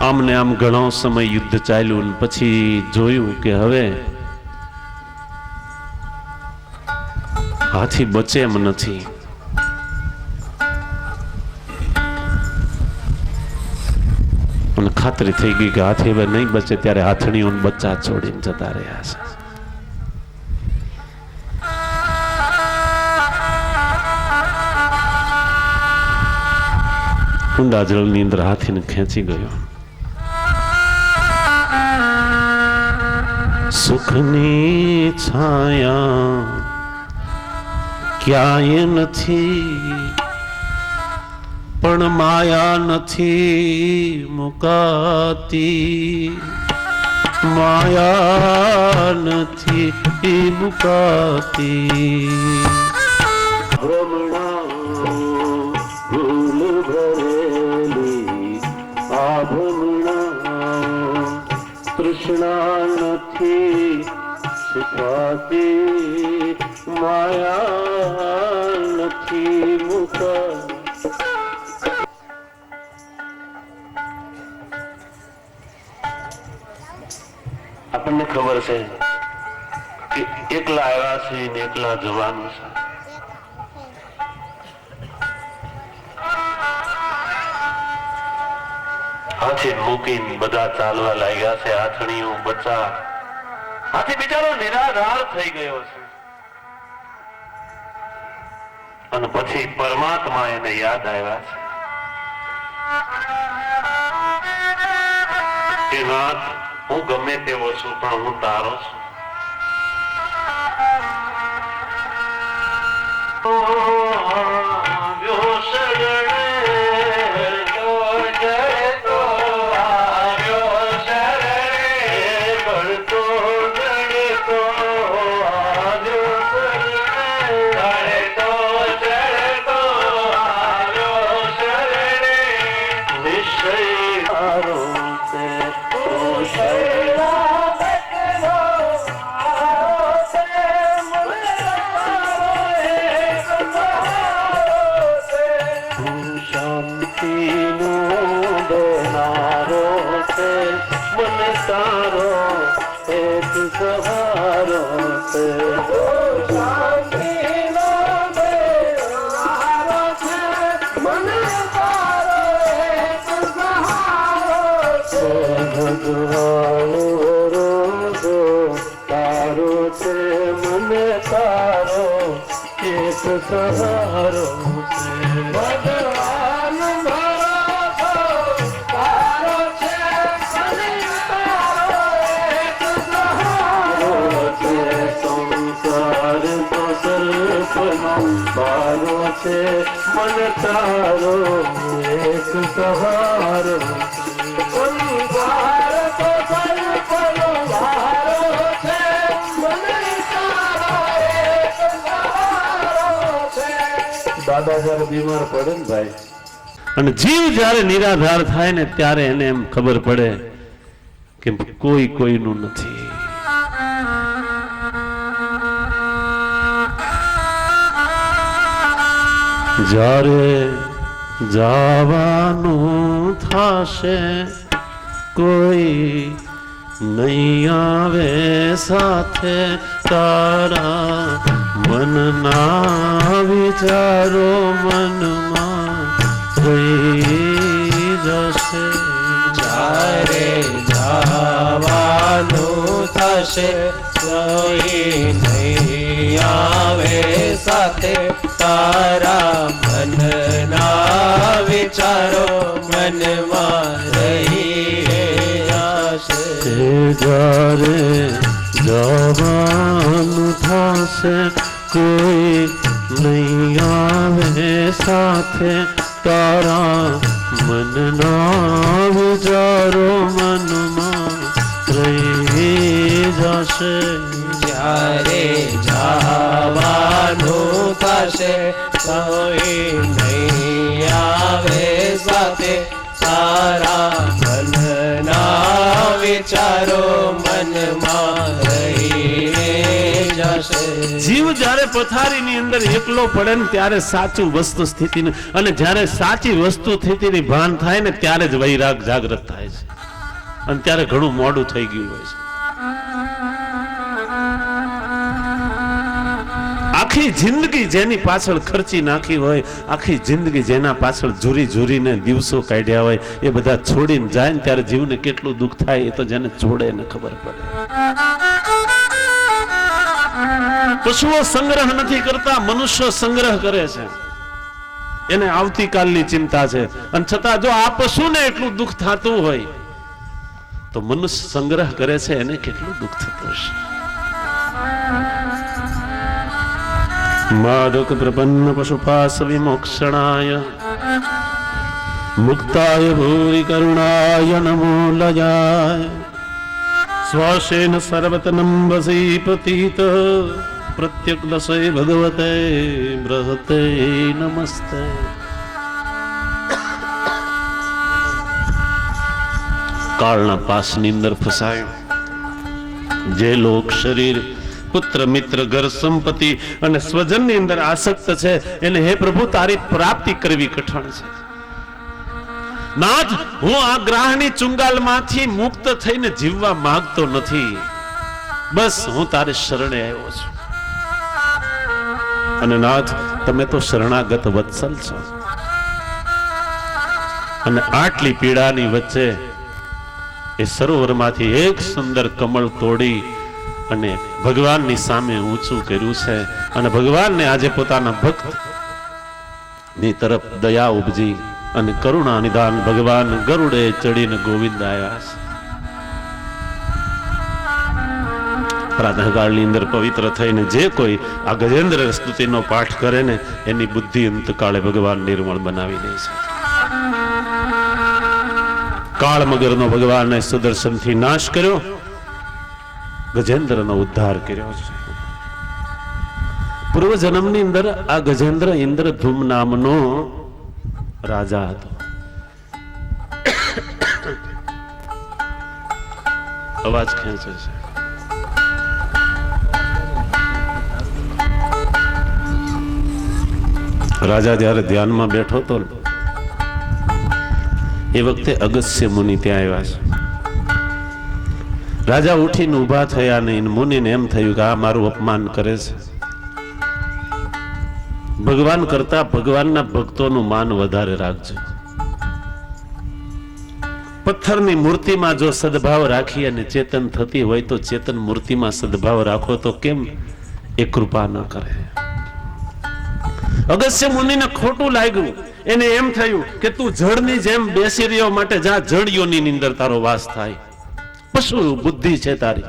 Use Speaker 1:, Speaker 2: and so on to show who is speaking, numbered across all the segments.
Speaker 1: આમને આમ ઘણો સમય યુદ્ધ ચાલ્યું, પછી જોયું કે હવે હાથી બચે એમ નથી. અને ખાતરી થઈ ગઈ કે હાથી હવે નહીં બચે. ત્યારે હાથણીઓ બચ્ચા છોડીને જતા રહ્યા છે. ઊંડા જળની અંદર હાથીને ખેંચી ગયો. સુખની છાયા ક્યાંય નથી, પણ માયા નથી મુકાતી. માયા નથી મુકાતી. તૃષ્ણા નથી છુપાતી, માયા નથી મુકાતી. આપણને ખબર છે કે એકલા આવ્યા છે ને એકલા જવાનું છે. હાથી મૂકીને બધા ચાલવા લાગ્યા છે. હાથણીઓ બચ્ચા. હાથી બિચારો નિરાધાર થઈ ગયો છે. અને પછી પરમાત્મા એને યાદ આવ્યા છે કે નાથ, હું ગમે તેવો છું પણ હું તારો છું. સહારો ભગવાન તારો છે, સંસાર તો સર્પનો બારો છે, મન તારો એક સહારો. સંસાર તો સર્પનો બારો છે, દાદા જયારે બીમાર પડે ને ભાઈ, અને જીવ જયારે નિરાધાર થાય ને ત્યારે એને એમ ખબર પડે કે કોઈ કોઈનું નથી. જ્યારે જવાનું થશે કોઈ નહીં આવે સાથે, તારા મનના વિચારો મનમાં થઈ જશે.
Speaker 2: જ્યારે જવાનું થશે કોઈ નહીં આવે સાથે, તારા મનના વિચારો મનમાં રહી જશે.
Speaker 1: જ્યારે જવાનું થશે કોઈ નહીં આવે સાથે, તારા મનના વિચારો મનમાં રહી જશે.
Speaker 2: જ્યારે જવાનું થશે કોઈ નહીં આવે સાથે, તારા મનના વિચારો મનમાં રહી જશે.
Speaker 1: જીવ જ્યારે પથારીની અંદર એકલો પડે ને ત્યારે સાચું વસ્તુ સ્થિતિનું, અને જ્યારે સાચી વસ્તુ સ્થિતિની ભાન થાય ને ત્યારે જ વૈરાગ જાગૃત થાય છે. અને ત્યારે ઘણું મોડું થઈ ગયું હોય છે. આખી જિંદગી જેની પાછળ ખર્ચી નાખી હોય, આખી જિંદગી જેના પાછળ ઝૂરી ઝૂરીને દિવસો કાઢ્યા હોય, એ બધા છોડીને જાય ને ત્યારે જીવને કેટલું દુઃખ થાય એ તો જેને છોડે ને ખબર પડે. પશુઓ સંગ્રહ નથી કરતા, મનુષ્યો સંગ્રહ કરે છે. એને આવતીકાલની ચિંતા છે, અને છતાં જો આ પશુને એટલું દુઃખ થતું હોય તો મનુષ્ય સંગ્રહ કરે છે, એને કેટલું દુઃખ થતું હશે. માદક પ્રપન્ન પશુપાસ વિમોક્ષણાય મુક્તાય ભૂરી કરુણાય નમો લજાય શ્વાસેન સર્વતનમ વસી પતિત પ્રત્યક દશે ભગવતે બૃહતે નમસ્તે. કાળના પાસની અંદર ફસાયો જે લોક શરીર, પુત્ર, મિત્ર, ઘર, સંપત્તિ અને સ્વજનની અંદર આસક્ત છે, એને હે પ્રભુ તારી પ્રાપ્તિ કરવી કઠણ છે. નાથ, હું આ ગ્રાહની ચુંગાલમાંથી મુક્ત થઈને જીવવા માંગતો નથી. બસ હું તારે શરણે આવ્યો છું. અને નાથ, તમે તો શરણાગત વત્સલ છો. અને આટલી પીડાની વચ્ચે એ સરોવરમાંથી એક સુંદર કમળ તોડી અને ભગવાનની સામે ઊંચું કર્યું છે. અને ભગવાનને આજે પોતાના ભક્ત ની તરફ દયા ઉપજી અને કરુણા નિદાન ભગવાન ગરુડે ચડીને ગોવિંદ આવ્યા છે. પ્રાતઃકાળની અંદર પવિત્ર થઈને જે કોઈ આ ગજેન્દ્ર સ્તુતિનો પાઠ કરે ને એની બુદ્ધિ અંતકાળે ભગવાન નિર્મળ બનાવી દે છે. કાળ મગરનો ભગવાને સુદર્શનથી નાશ કર્યો, ગજેન્દ્રનો ઉદ્ધાર કર્યો છે. પૂર્વ જન્મની અંદર આ ગજેન્દ્ર ઇન્દ્રધૂમ નામનો રાજા હતો. અવાજ ખેંચે છે. રાજા જ્યારે ધ્યાનમાં બેઠો હતો એ વખતે અગસ્ત્ય મુનિ ત્યાં આવ્યા છે. રાજા ઉઠીને ઉભા થયા નહીં. મુનિને એમ થયું કે આ મારું અપમાન કરે છે. ભગવાન કરતા ભગવાનના ભક્તોનું માન વધારે રાખજો. પથ્થરની મૂર્તિમાં જો સદભાવ રાખી અને ચેતન થતી હોય તો ચેતન મૂર્તિમાં સદભાવ રાખો તો કેમ એ કૃપા ન કરે. અગસ્ત્ય મુનિને ખોટું લાગ્યું. એને એમ થયું કે તું જળની જેમ બેસી રહ્યો, માટે જા જળ યોનિની અંદર તારો વાસ થાય. પશુ બુદ્ધિ છે તારી.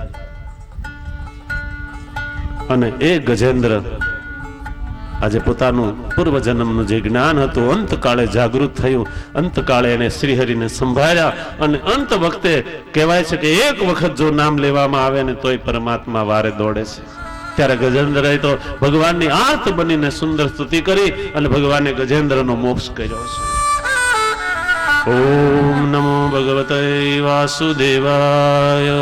Speaker 1: અને એ ગજેન્દ્ર આજે પોતાનું પૂર્વ જન્મનું જે જ્ઞાન હતું અંતકાળે જાગૃત થયું. અંતકાળે એને શ્રીહરિને સંભાળ્યા અને અંત વખતે કહેવાય છે કે એક વખત જો નામ લેવામાં આવે ને તોય પરમાત્મા વારે દોડે છે. ત્યારે ગજેન્દ્રએ તો ભગવાનની આર્ત બનીને સુંદર સ્તુતિ કરી અને ભગવાને ગજેન્દ્રનો મોક્ષ કર્યો છે. ઓમ નમો ભગવતે વાસુદેવાય.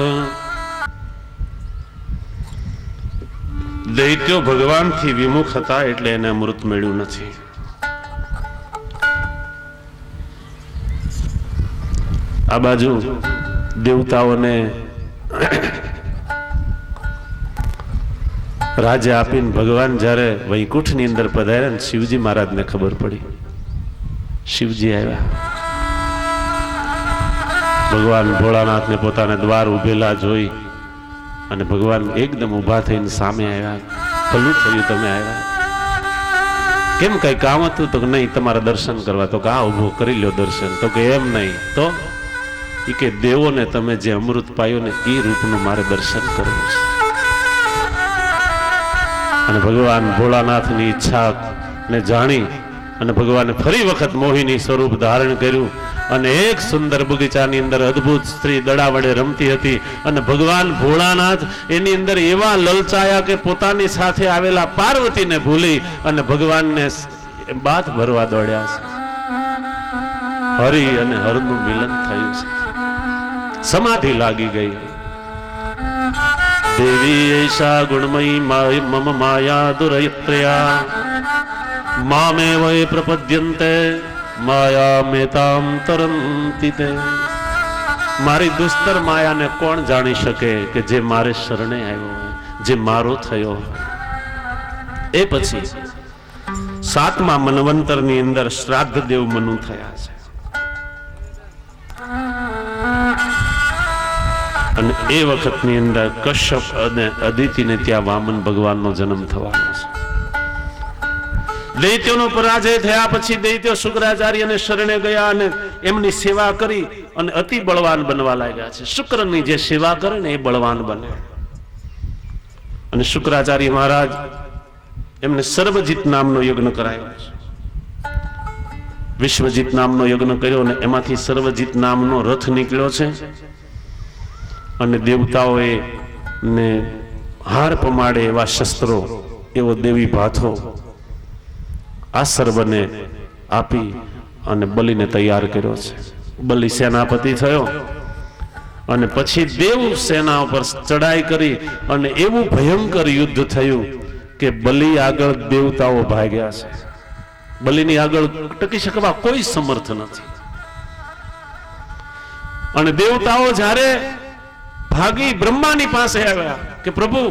Speaker 1: દૈત્યો ભગવાનથી વિમુખ હતા એટલે એને અમૃત મળ્યું નથી. આ બાજુ દેવતાઓને રાજ્ય આપીને ભગવાન જ્યારે વૈકુંઠની અંદર પધાર્યા ને શિવજી મહારાજને ખબર પડી. શિવજી આવ્યા. ભગવાન ભોળાનાથને પોતાના દ્વાર ઉભેલા જોઈ અને ભગવાન એકદમ ઊભા થઈને સામે આવ્યા. ભલું થયું તમે આવ્યા. કેમ કઈ કામ હતું? તો નહીં, તમારા દર્શન કરવા. તો કે આ ઉભો કરી લ્યો દર્શન. તો કે એમ નહીં. તો એ કે દેવોને તમે જે અમૃત પાયું ને એ રૂપનું મારે દર્શન કરવું છે. અને ભગવાન ભોળાનાથની ઈચ્છા ને જાણી અને ભગવાને ફરી વખત મોહિની સ્વરૂપ ધારણ કર્યું અને એક સુંદર બગીચાની અંદર અદ્ભુત સ્ત્રી દડા વડે રમતી હતી. અને ભગવાન ભોળાનાથ એની અંદર એવા લલચાયા કે પોતાની સાથે આવેલા પાર્વતીને ભૂલી અને ભગવાનને બાથ ભરવા દોડ્યા છે. હરિ અને હરનું મિલન થયું છે. સમાધિ લાગી ગઈ. દેવી એષા ગુણમયી મમ માયા દુરયત્રયા મામે વય પ્રપદ્યંતે માયા મેતામ તરંતિ તે. મારી દુસ્તર માયાને કોણ જાણી શકે કે જે મારે શરણે આવ્યો હોય, જે મારો થયો. એ પછી 7મા મન્વંતરની અંદર શ્રાદ્ધ દેવ મનુ થયા છે. અને એ વખતની અંદર કશ્યપ અને અદિતિને ત્યાં વામન ભગવાનનો જન્મ થવાનો છે. દૈત્યોનો પરાજય થયા પછી દૈત્યો શુક્રાચાર્યને શરણે ગયા અને એમની સેવા કરી અને અતિ બળવાન બનવા લાગ્યા છે. શુક્રની જે સેવા કરે ને એ બળવાન બને. અને શુક્રાચાર્ય મહારાજ એમને સર્વજીત નામનો યજ્ઞ કરાયો છે. વિશ્વજીત નામનો યજ્ઞ કર્યો અને એમાંથી સર્વજીત નામનો રથ નીકળ્યો છે. અને દેવતાઓએ ને હાર પમાડે એવા શસ્ત્રો, એવો દેવી ભાથો આ સર્વને આપી અને બલિને તૈયાર કર્યો છે. બલિ સેનાપતિ થયો અને પછી દેવ સેના ઉપર ચડાઈ કરી અને એવું ભયંકર યુદ્ધ થયું કે બલિ આગળ દેવતાઓ ભાગ્યા છે. બલિની આગળ ટકી શકવા કોઈ સમર્થ નથી. અને દેવતાઓ જ્યારે ભાગી બ્રહ્માની પાસે આવ્યા કે પ્રભુ,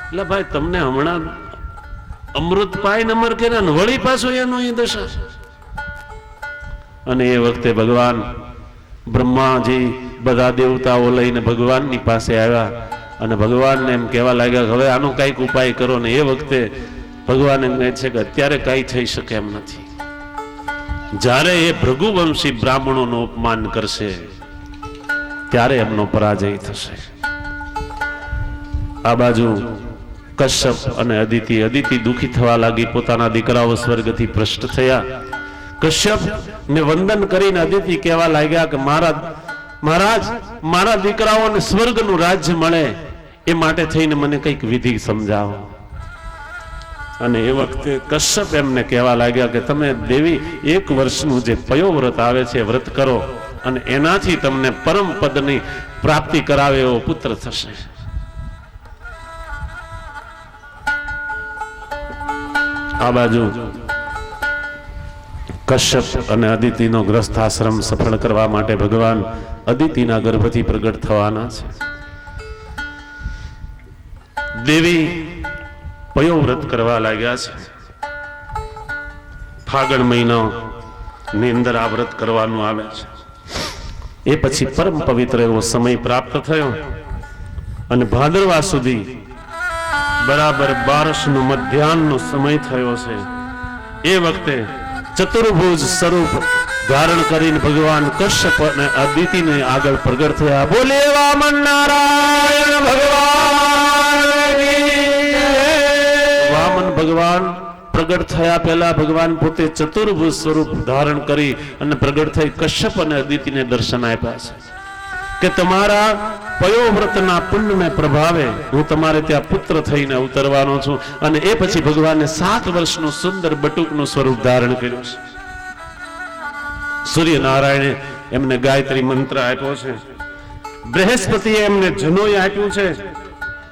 Speaker 1: એટલે ભાઈ તમને હમણાં અમૃત પાય નમર કર્યા ને વળી પાછો એનો એ દશા. અને એ વખતે ભગવાન બ્રહ્માજી બધા દેવતાઓ લઈને ભગવાનની પાસે આવ્યા અને ભગવાનને એમ કહેવા લાગ્યા હવે આનો કઈક ઉપાય કરો. ને એ વખતે ભગવાન એમ કહે છે કે અત્યારે કઈ થઈ શકે એમ નથી. જ્યારે એ ભૃગુવંશી બ્રાહ્મણોનું અપમાન કરશે ત્યારે એમનો પરાજય થશે. આ બાજુ કશ્યપ અને અદિતિ દુખી થવા લાગી. પોતાના દીકરાઓ સ્વર્ગથી ભ્રષ્ટ થયા. કશ્યપ ને વંદન કરીને અદિતિ કહેવા લાગ્યા કે મહારાજ, મારા દીકરાઓને સ્વર્ગનું રાજ્ય મળે એ માટે થઈને મને કંઈક વિધિ સમજાવો. અને એ વખતે કશ્યપ એમને કહેવા લાગ્યા કે તમે દેવી 1 વર્ષનું જે પયો વ્રત આવે છે વ્રત કરો અને એનાથી તમને પરમ પદની પ્રાપ્તિ કરાવે એવો પુત્ર થશે. આ બાજુ કશ્યપ અને અદિતિનો ગ્રસ્થ આશ્રમ સફળ કરવા માટે ભગવાન અદિતિના ગર્ભથી પ્રગટ થવાના છે. દેવી પયો વ્રત કરવા લાગ્યા છે. ફાગણ મહિનો ની અંદર આ વ્રત કરવાનું આવે છે. એ પછી પરમ પવિત્ર એવો સમય પ્રાપ્ત થયો અને ભાદરવા સુધી બરાબર 12નો મધ્યાહનનો સમય થયો છે. એ વખતે ચતુર્ભુજ સ્વરૂપ ધારણ કરીને ભગવાન કશ્યપ અને અદિતિને આગળ પ્રગટ થયા. બોલે વામન નારાયણ ભગવાન. વામન ભગવાન પ્રગટ થયા પહેલા ભગવાન પોતે ચતુર્ભુજ સ્વરૂપ ધારણ કરી અને પ્રગટ થઈ કશ્યપ અને અદિતિને દર્શન આપ્યા છે કે તમારા પયોવ્રતના પુણ્યને પ્રભાવે હું તમારે ત્યાં પુત્ર થઈને ઉતરવાનો છું. અને એ પછી ભગવાને 7 વર્ષનું સુંદર બટુકનું સ્વરૂપ ધારણ કર્યું છે. સૂર્યનારાયણે એમને ગાયત્રી મંત્ર આપ્યો છે. બૃહસ્પતિએ એમને જનોય આપ્યું છે.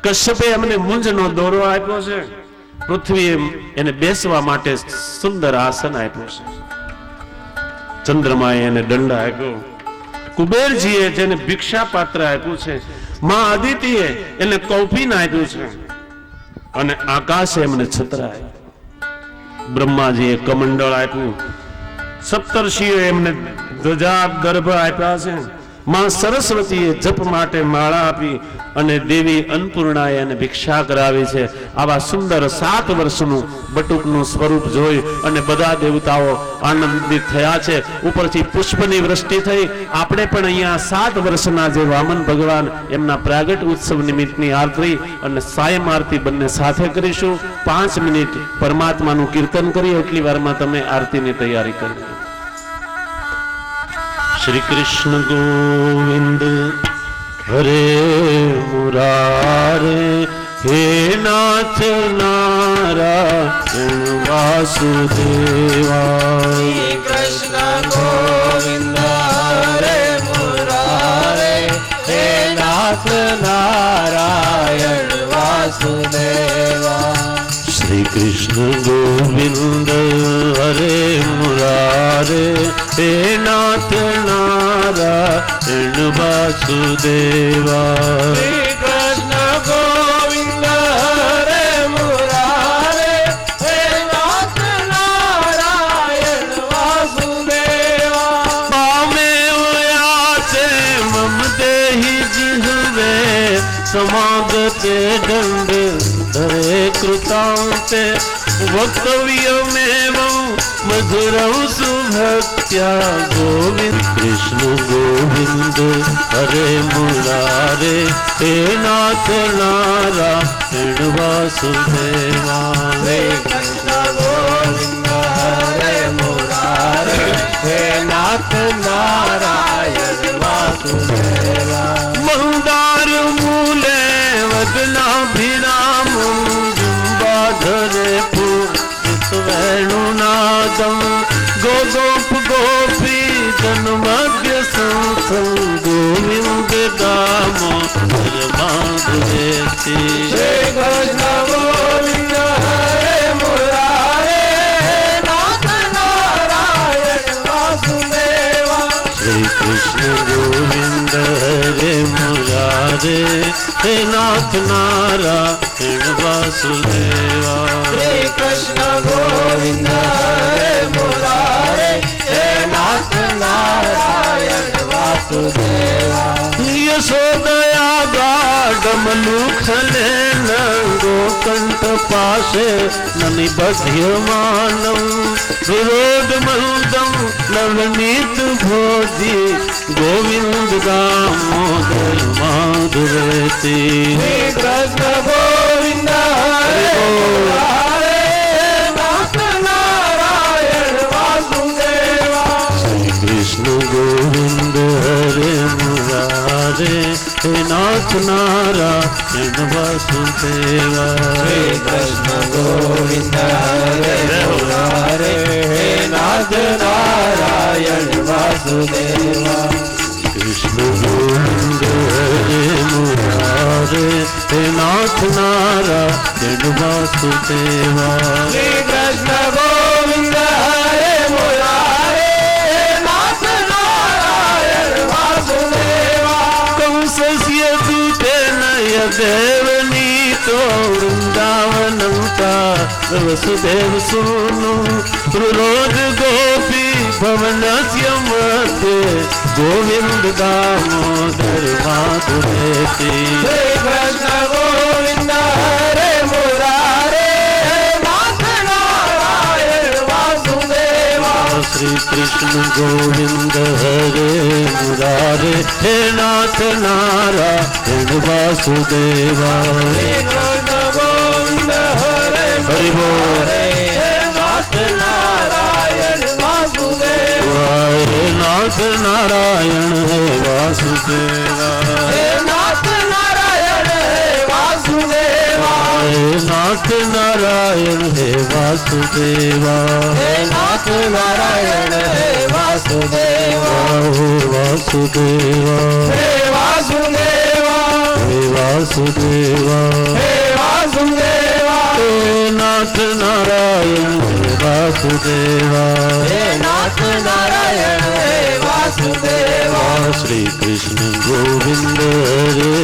Speaker 1: કશ્યપે એમને મુંજનો દોરો આપ્યો છે. પૃથ્વીએ એને બેસવા માટે સુંદર આસન આપ્યું છે. ચંદ્રમાએ એને દંડ આપ્યો. કુબેરજીએ જેને ભિક્ષા પાત્ર આપ્યું છે. માં અદિતિએ એને કૌપીન આપ્યું છે. અને આકાશે એમને છત્ર આપ્યું. બ્રહ્માજીએ કમંડળ આપ્યું. સપ્તર્ષિઓએ એમને ધ્વજા ગર્ભ આપ્યા છે. માં સરસ્વતીએ જપ માટે માળા આપી અને દેવી અન્નપૂર્ણાએ એને ભિક્ષા કરાવી છે. આવા સુંદર 7 વર્ષનું બટુકનું સ્વરૂપ જોઈ અને બધા દેવતાઓ આનંદિત થયા છે. ઉપરથી પુષ્પની વૃષ્ટિ થઈ. આપણે પણ અહીંયા 7 વર્ષના જે વામન ભગવાન એમના પ્રાગટ ઉત્સવ નિમિત્તની આરતી અને સાયમ આરતી બંને સાથે કરીશું. 5 મિનિટ પરમાત્માનું કીર્તન કરી એટલી વારમાં તમે આરતીની તૈયારી કરી. શ્રી કૃષ્ણ ગોવિંદ હરે મુરારે હે નાથ નારાયણ વાસુદેવા.
Speaker 2: કૃષ્ણ ગોવિંદ હરે મુરારે હે નાથ નારાયણ વાસુદેવા.
Speaker 1: શ્રી કૃષ્ણ ગોવિંદ हरे मुरारे हे नाथ नारायण वासुदेवा
Speaker 2: श्री कृष्ण गोविंद हरे मुरारे हे नाथ नारायण वासुदेवा
Speaker 1: पामेव याचे मम देहि जिह्वे समागते दंड धरे कृतांते वक्तव्यमेवं मधुरं सुभक्त्या गोविंद कृष्ण गोविंद हरे मुरारे हे नाथ नारायण वासुदेवा
Speaker 2: श्री कृष्ण गोविंद हरे मुरारे हे नाथ नारायण वासुदेवा
Speaker 1: मंदार मूले वदनाभिरामं जम्बाधरे वेणुनादं गोगोप गोपी जन्मग्य संसं गोविंद दामोदर माधवेति
Speaker 2: श्री कृष्ण गोविंद हरे मुरारे नाथ नारायण वासुदेवा
Speaker 1: श्री कृष्ण गोविंद हरे मुरारे हे नाथ नारायण वासुदेवा
Speaker 2: श्री कृष्ण गोविंद हरे मुरारे हे नाथ नारायण वासुदेवा
Speaker 1: यशोदया गाढमलुखले गोकंठ पाशे ननिबध्यमानं विरोधमन्दं नवनीत भोजी गोविंद दामोदर माधवेति
Speaker 2: श्री कृष्ण गोविंद हरे मुरारे नाथ नारायण वासुदेवा
Speaker 1: श्री कृष्ण गोविंद हरे मुरारे हे नाथ नारायण वासुदेवा
Speaker 2: श्री कृष्ण गोविंद हरे मुरारे हे नाथ नारायण वासुदेवा
Speaker 1: कृष्ण गोविंद हरे मुरारे हे नाथ नारायण वासुदेवा
Speaker 2: श्री कृष्ण गोविंद हरे मुरारे हे नाथ नारायण वासुदेवा
Speaker 1: कंसस्य दूतेन यदेवनीतो वृन्दावनं वसुदेव सूनु रुरोध गोपी भवनस्य मध्ये गोविंद दामोदर माधवेति
Speaker 2: श्री कृष्ण गोविंद हरे मुरारे हे नाथ नारायण वासुदेवा
Speaker 1: श्री कृष्ण गोविंद हरे मुरारे हे नाथ नारायण वासुदेवा
Speaker 2: श्री कृष्ण गोविंद हरे
Speaker 1: हरि बोल
Speaker 2: हे नाथ नारायण वासुदेवा
Speaker 1: हे नाथ नारायण हे वासुदेवा
Speaker 2: हे नाथ नारायण हे वासुदेवा
Speaker 1: हे नाथ नारायण हे वासुदेवा
Speaker 2: हे नाथ नारायण हे वासुदेवा
Speaker 1: हे वासुदेवा
Speaker 2: हे वासुदेवा
Speaker 1: हे वासुदेवा
Speaker 2: हे वासुदेवा
Speaker 1: हे नाथ नारायण हे वासुदेवा
Speaker 2: हे नाथ नारायण हे वासुदेवा
Speaker 1: श्री कृष्ण गोविंद हरे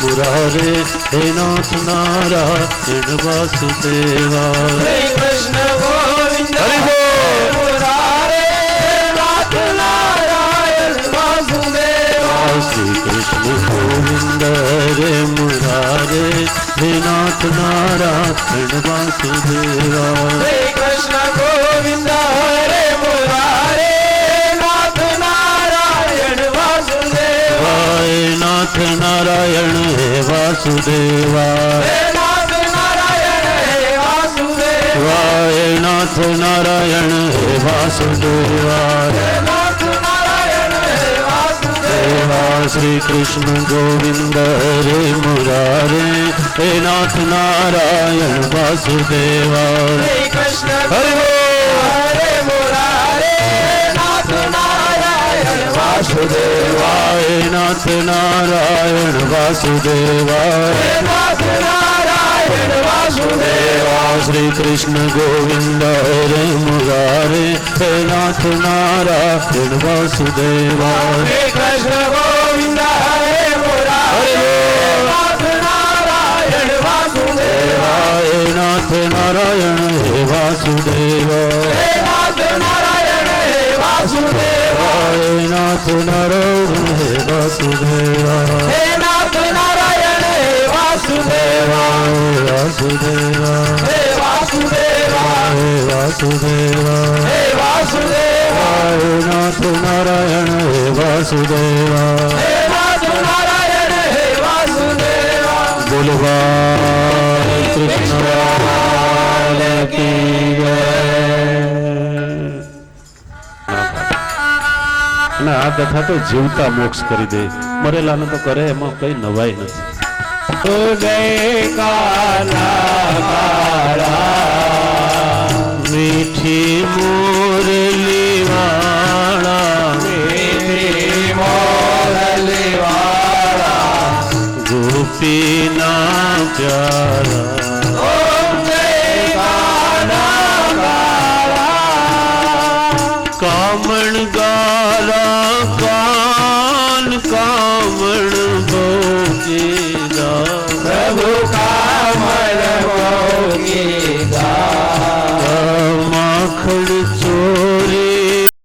Speaker 1: मुरारे हे नाथ नारायण वासुदेवा
Speaker 2: श्री कृष्ण गोविंद
Speaker 1: हरि बोल
Speaker 2: मुरारे हे नाथ नारायण वासुदेवा
Speaker 1: श्री कृष्ण गोविंद हरे मुरारे हे नाथ नारायण वासुदेवा
Speaker 2: श्री कृष्ण गोविंद हरे मुरारे नाथ नारायण वासुदेवा
Speaker 1: हे नाथ नारायण हे वासुदेवा
Speaker 2: हे नाथ नारायण हे वासुदेवा
Speaker 1: हे नाथ नारायण हे वासुदेवा
Speaker 2: हे नाथ नारायण हे वासुदेवा
Speaker 1: देवा श्री कृष्ण गोविंद हरे मुरारे हे नाथ नारायण वासुदेवा
Speaker 2: श्री कृष्ण
Speaker 1: हरि बोल
Speaker 2: हरे मुरारे नाथ नारायण वासुदेवा
Speaker 1: हे नाथ नारायण वासुदेवा
Speaker 2: हे नाथ नारायण वासुदेवा વાસુદેવા
Speaker 1: શ્રી કૃષ્ણ ગોવિંદ હરે મુરારે હે નાથ નારાયણ વાસુદેવા
Speaker 2: હરે કૃષ્ણ ગોવિંદ હરે મુરારે નાથ નારાયણ વાસુદેવા
Speaker 1: હે નાથ નારાયણ હે વાસુદેવા
Speaker 2: હે નાથ નારાયણ હે વાસુદેવા
Speaker 1: હે નાથ નારાયણ હે વાસુદેવા
Speaker 2: હે નાથ નારાયણ હે વાસુદેવા
Speaker 1: વાસુદેવા
Speaker 2: હે વાસુદેવા
Speaker 1: હે વાસુદેવા
Speaker 2: હે વાસુદેવા
Speaker 1: હે નાથ નારાયણ હે વાસુદેવા
Speaker 2: હે નાથ નારાયણ હે વાસુદેવા
Speaker 1: બોલો કૃષ્ણ લાલ કી જય. અને આ કથા તો જીવતા મોક્ષ કરી દે, મરેલાને તો કરે એમાં કઈ નવાઈ નથી.
Speaker 2: જય કાલા
Speaker 1: મીઠી મુરલી વાળા
Speaker 2: મોરલી વાળા
Speaker 1: ગોપીના પ્યારા
Speaker 2: ઓમ જય કાલા
Speaker 1: કામણ ગારા કાન કામણ ભોગે